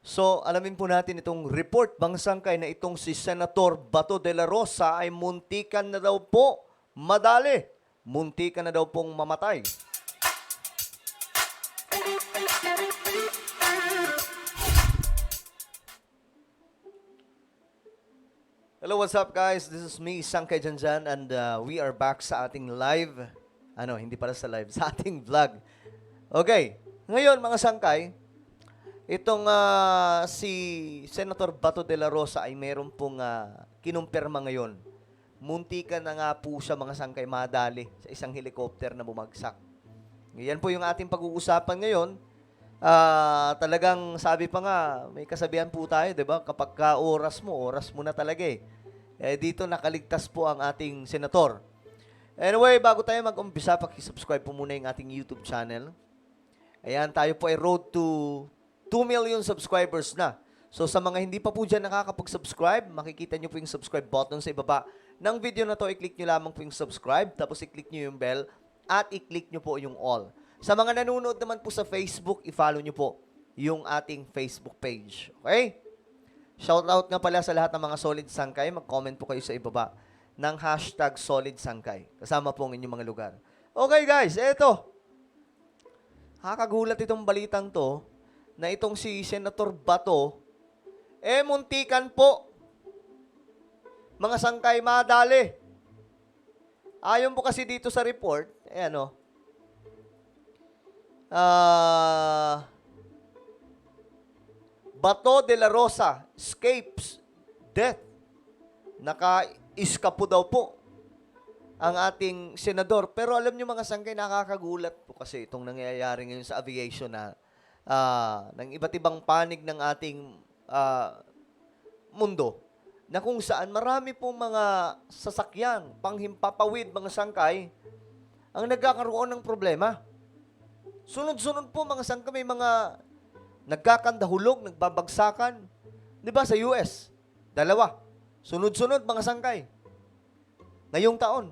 So, alamin po natin itong report bangsangkay na itong si Senator Bato de la Rosa ay muntikan na daw po madali. Muntikan na daw pong mamatay. Hello, what's up guys? This is me, Sangkay Janjan, and we are back sa ating live. Hindi pala sa live, sa ating vlog. Okay, ngayon mga Sangkay, itong si Senator Bato de la Rosa ay meron pong kinumpirma ngayon. Muntikan na nga po siya mga Sangkay madali sa isang helicopter na bumagsak. Yan po yung ating pag-uusapan ngayon. Talagang sabi pa nga, may kasabihan po tayo, 'di ba? Kapag ka oras mo na talaga eh. Dito nakaligtas po ang ating senator. Anyway, bago tayo mag-umpisa, paki-subscribe po muna yung ating YouTube channel. Ayan, tayo po ay road to 2 million subscribers na. So sa mga hindi pa po dyan nakakapag-subscribe, makikita nyo po yung subscribe button sa ibaba ng video na to. I-click nyo lamang po yung subscribe, tapos i-click nyo yung bell, at i-click nyo po yung all. Sa mga nanonood naman po sa Facebook, i-follow nyo po yung ating Facebook page. Okay? Shoutout nga pala sa lahat ng mga Solid Sangkay. Mag-comment po kayo sa ibaba ng hashtag Solid Sangkay. Kasama po ang inyong mga lugar. Okay guys, eto. Nakakagulat itong balitang to na itong si Senator Bato, muntikan po. Mga Sangkay madali. Ayon po kasi dito sa report, Bato de la Rosa escapes death. Naka-iskapo daw po ang ating senador. Pero alam nyo mga Sangkay, nakakagulat po kasi itong nangyayari ngayon sa aviation na ng iba't ibang panig ng ating mundo na kung saan marami pong mga sasakyan, panghimpapawid, mga Sangkay, ang nagkakaroon ng problema. Sunod-sunod po mga Sangkay, may mga nagkakandahulog, nagbabagsakan. Di ba sa US? 2. Sunod-sunod mga Sangkay. Ngayong taon.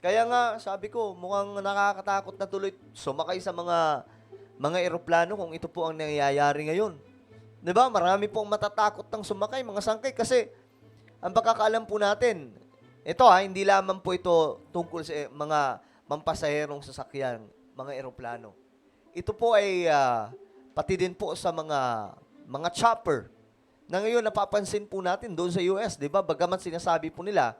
Kaya nga, sabi ko, mukhang nakakatakot na tuloy sumakay sa mga eroplano kung ito po ang nangyayari ngayon. Di ba? Marami pong matatakot ng sumakay, mga Sangkay, kasi ang pagkakaalam po natin, ito hindi lamang po ito tungkol sa mga mampasaherong sasakyan, mga eroplano. Ito po ay pati din po sa mga chopper na ngayon napapansin po natin doon sa US, di ba? Bagamat sinasabi po nila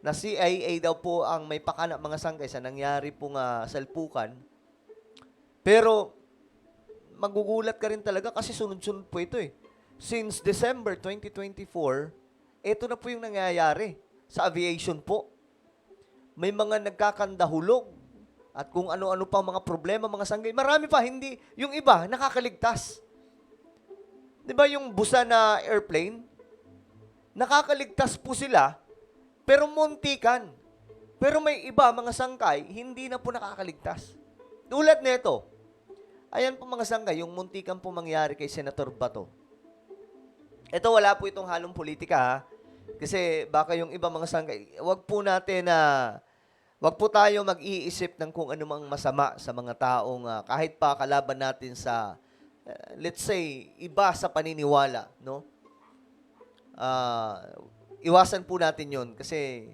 na CIA daw po ang may pakana mga Sangkay sa nangyari pong salpukan. Pero magugulat ka rin talaga kasi sunod-sunod po ito eh. Since December 2024, ito na po yung nangyayari sa aviation po. May mga nagkakandahulog at kung ano-ano pang mga problema, mga Sangkay. Marami pa, hindi. Yung iba, nakakaligtas. Di ba yung busa na airplane? Nakakaligtas po sila, pero muntikan. Pero may iba, mga Sangkay, hindi na po nakakaligtas. Tulad nito, ayan po mga Sangkay, yung muntikan po mangyari kay Senator Bato. Ito, wala po itong halong politika, ha? Kasi baka yung iba mga Sangkay, wag po tayo mag-iisip ng kung anumang masama sa mga taong kahit pa kalaban natin sa, let's say, iba sa paniniwala, no? Iwasan po natin yon kasi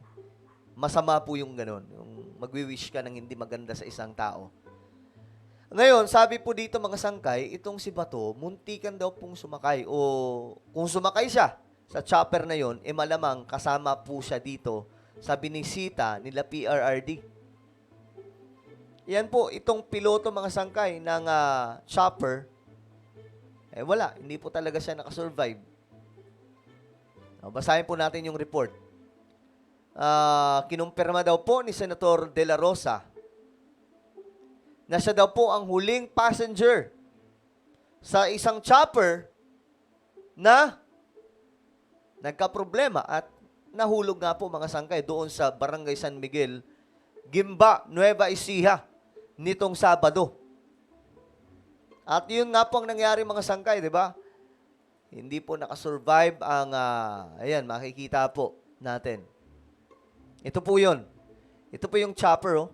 masama po yung ganun, yung magwi-wish ka ng hindi maganda sa isang tao. Ngayon, sabi po dito mga Sangkay, itong si Bato, muntikan daw pong sumakay o kung sumakay siya sa chopper na yon, malamang kasama po siya dito sa binisita nila PRRD. Yan po, itong piloto mga Sangkay ng chopper, wala, hindi po talaga siya nakasurvive. Basahin po natin yung report. Kinumpirma daw po ni Senator De La Rosa na siya daw po ang huling passenger sa isang chopper na nagka-problema at nahulog nga po mga Sangkay doon sa Barangay San Miguel, Gimba, Nueva Ecija, nitong Sabado. At yun nga po ang nangyari mga Sangkay, di ba? Hindi po nakasurvive ang, makikita po natin. Ito po yun. Ito po yung chopper, oh.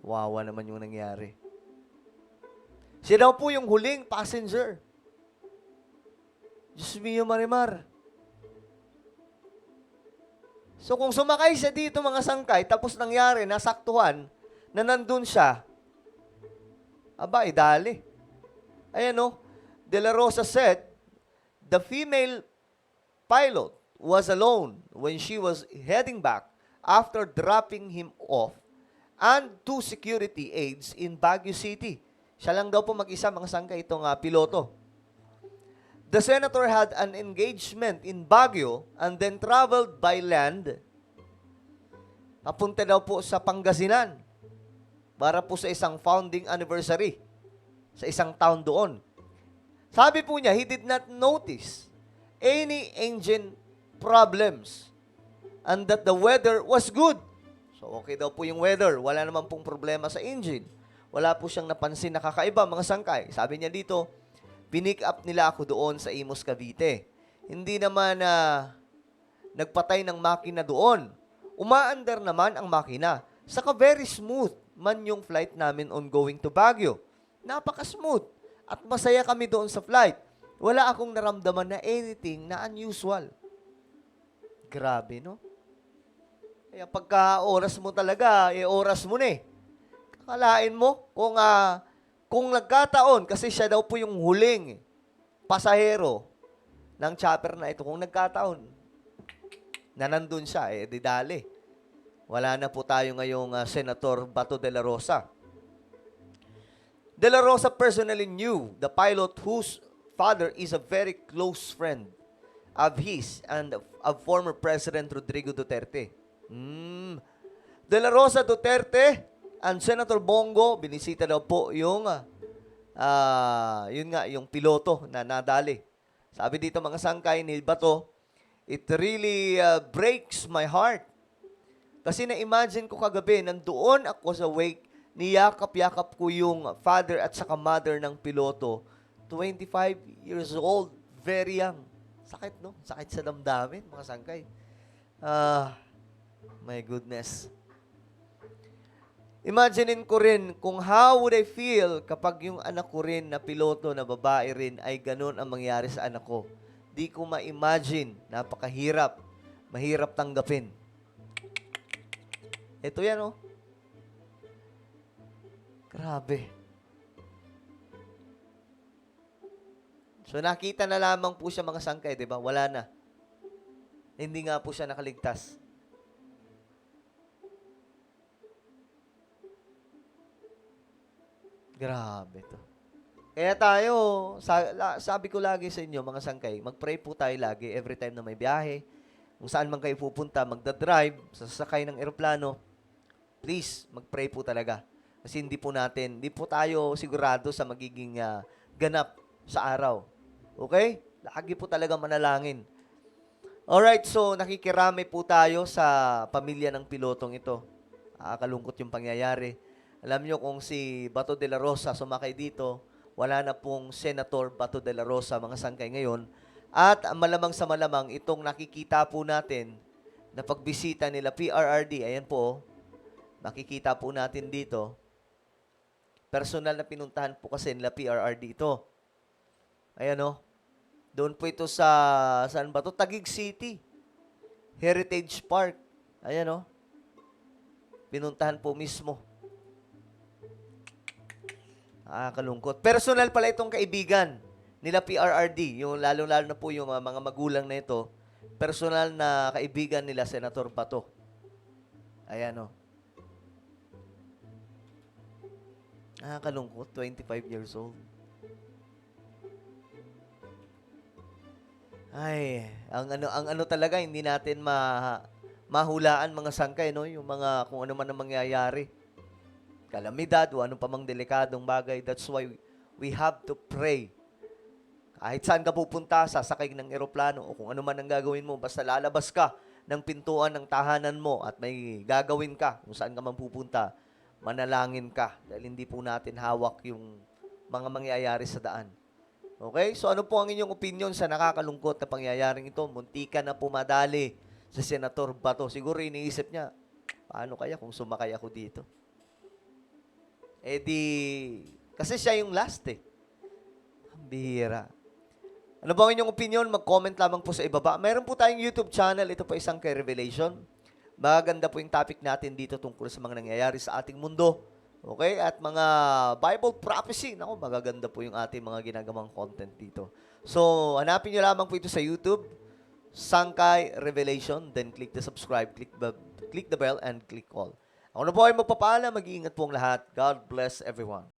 Wawa naman yung nangyari. Siya daw po yung huling passenger. Diyos mio, Marimar. So kung sumakay siya dito mga sangkay, tapos nangyari, nasaktuhan, na nandun siya, aba, idali. Ayan o, De La Rosa said, the female pilot was alone when she was heading back after dropping him off and two security aides in Baguio City. Siya lang daw po mag-isa mga sangkay itong piloto. The senator had an engagement in Baguio and then traveled by land. Papunta daw po sa Pangasinan para po sa isang founding anniversary sa isang town doon. Sabi po niya, he did not notice any engine problems and that the weather was good. So okay daw po yung weather. Wala naman pong problema sa engine. Wala po siyang napansin na kakaiba mga sangkay. Sabi niya dito, pinick up nila ako doon sa Imus, Cavite. Hindi naman nagpatay ng makina doon. Umaandar naman ang makina. Saka very smooth man yung flight namin on going to Baguio. Napaka-smooth. At masaya kami doon sa flight. Wala akong naramdaman na anything na unusual. Grabe, no? Kaya pagka oras mo talaga, oras mo na eh. Kakalain mo kung nagkataon, kasi siya daw po yung huling pasahero ng chopper na ito. Kung nagkataon na nandun siya, didali. Wala na po tayo ngayong Senator Bato de la Rosa. De la Rosa personally knew the pilot whose father is a very close friend of his and of former President Rodrigo Duterte. De la Rosa Duterte and Senator Bongo, binisita daw po yung yung piloto na nadali. Sabi dito mga sangkay ni Bato, it really breaks my heart. Kasi na-imagine ko kagabi, nandoon ako sa wake, niyakap-yakap ko yung father at saka mother ng piloto, 25 years old, very young. Sakit, no? Sakit sa damdamin, mga sangkay. My goodness. Imaginein ko rin kung how would I feel kapag yung anak ko rin na piloto na babae rin ay ganun ang mangyari sa anak ko. Di ko ma-imagine. Napakahirap. Mahirap tanggapin. Ito yan, oh. Grabe. So nakita na lamang po siya mga sangkay, di ba? Wala na. Hindi nga po siya nakaligtas. Grabe to. Kaya tayo, sabi ko lagi sa inyo, mga sangkay, mag-pray po tayo lagi every time na may biyahe. Kung saan man kayo pupunta, magdadrive, sasakay ng eroplano, please, mag-pray po talaga. Kasi hindi po tayo sigurado sa magiging ganap sa araw. Okay? Lagi po talaga manalangin. Alright, so nakikirami po tayo sa pamilya ng pilotong ito. Kalungkot yung pangyayari. Alam nyo kung si Bato de la Rosa sumakay dito, wala na pong Senator Bato de la Rosa mga sangkay ngayon. At malamang sa malamang, itong nakikita po natin na pagbisita nila PRRD, ayan po, makikita po natin dito, personal na pinuntahan po kasi nila PRRD ito. Ayan o. Doon po ito sa, saan ba ito? Taguig City. Heritage Park. Ayan o. Pinuntahan po mismo. Kalungkot. Personal pala itong kaibigan nila PRRD. Yung lalo-lalo na po yung mga magulang na ito. Personal na kaibigan nila Senator Bato. Ayan o. Kalungkot. 25 years old. Ay, ang ano talaga hindi natin mahulaan mga sangkay, no? Yung mga kung ano man ang mangyayari. Kalamidad o ano pa mang delikadong bagay. That's why we have to pray. Kahit saan ka pupunta, sasakay ng eroplano o kung ano man ang gagawin mo, basta lalabas ka ng pintuan ng tahanan mo at may gagawin ka kung saan ka man pupunta, manalangin ka dahil hindi po natin hawak yung mga mangyayari sa daan. Okay? So ano po ang inyong opinion sa nakakalungkot na pangyayaring ito? Muntika na pumadali sa Senator Bato. Siguro iniisip niya, paano kaya kung sumakay ako dito? Kasi siya yung last eh. Ang bihira. Ano ba ang inyong opinion? Mag-comment lamang po sa ibaba. Meron po tayong YouTube channel. Ito po isang kay Revelation. Maganda po yung topic natin dito tungkol sa mga nangyayari sa ating mundo. Okay? At mga Bible prophecy. Naku, magaganda po yung ating mga ginagawang content dito. So, hanapin nyo lamang po ito sa YouTube. Sangkay Revelation. Then click the subscribe, click the bell, and click all. Ako na po ay magpapaalam. Mag-iingat po ang lahat. God bless everyone.